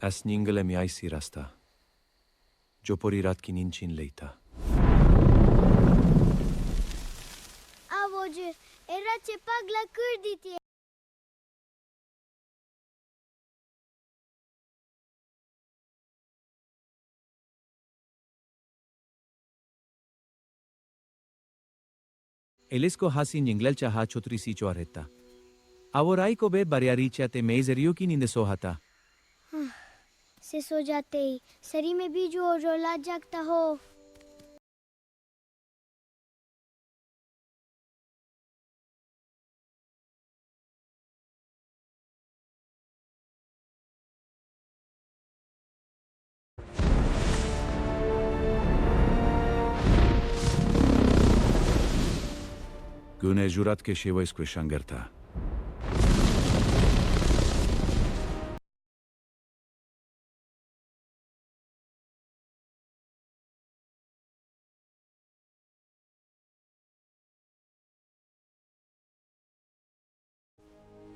Asningele mi ai sirasta. Joporirat kininčin leita. Avoce, era ce pagla cârditi. Elisko hasi ninglel chaha chotri si choaretta. Avorai ko be bariari chate meizeriyo ki ninde sohata. से सो जाते ही सरी में भी जो रोला जागता हो। Gune jurat ke shevo squishangerta.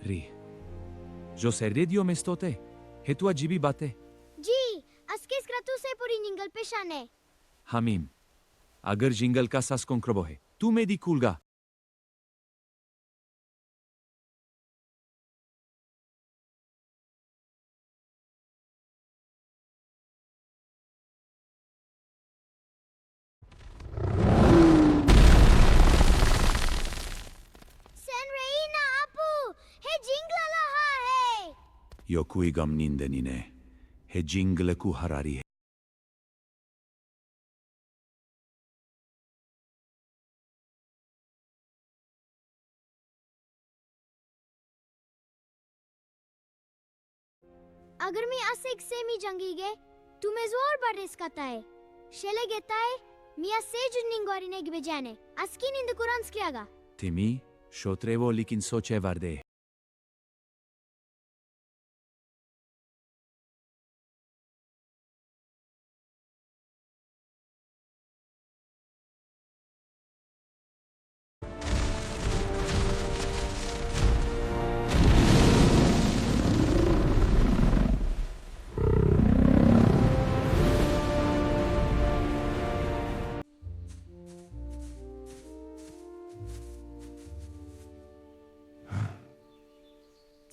Ri. Jo serredio mestote. He tu ajibi bate. जी, अस्के स्क्रतु से पूरी निंगल पेशाने। Hamim. Agar jingle ka sas konkrobo hai. Tu me di kulga. Senreina apu, हे जिंगला लहा है। Yo kui gam ninde nine. He jingle ku harari hai. अगर मी असे से मी जंगी गे, तुम्हें जोर बरस कता है। शेले गेता है, मिया सेज निंगोरी ने गिबे जाने। अस्की निंद Quran स्क्रियागा। Timi, shotrevo likin soche varde.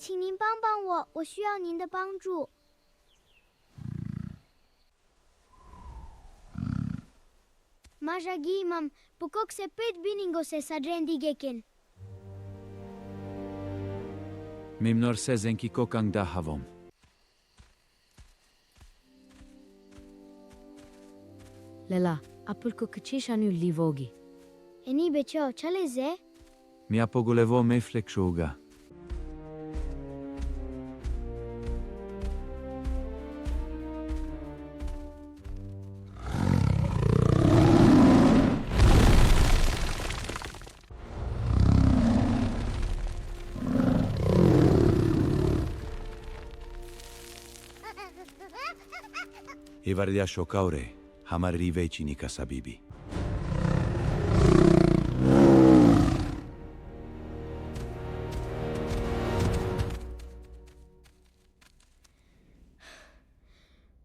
请您帮帮我，我需要您的帮助。Majagi mam, pukok se pet biningo se sadrendi geken. Mimnor sezenki kokang da havom. Lela, apul ko kachishanu livogi. Eni becho, chale ze? Mi apogolevo me flekshuga. Ivardia shokaure, hamar rivecini kasabibi.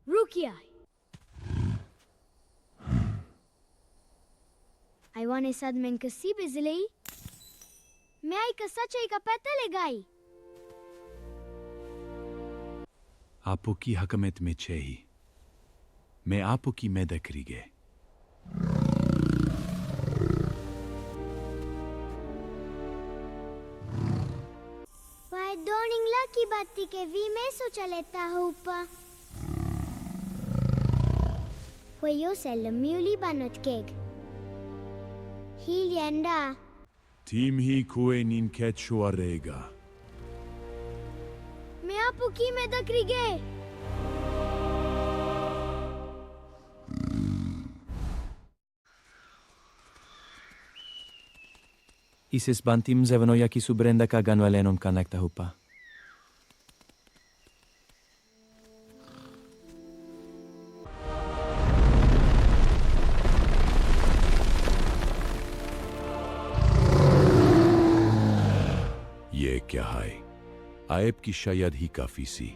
Rukia. I want a sad men kasi bizilei. मैं आई का सच का पता लगाई। आपकी हकमत में छेही. मैं आपकी मदद करीगे. वह डोनिंगला की बाती के वी में सोचा लेता हूँ पा. वह यो सेल म्यूली बनत केग. Hilienda. Team ही कुए नीन कैच शुआरेगा. मैं आपकी मदद करीगे. Isis bantim zevanoja ki subrenda ka ganvalenon connecta hupa. ये क्या है? आयब की शायद ही काफी सी.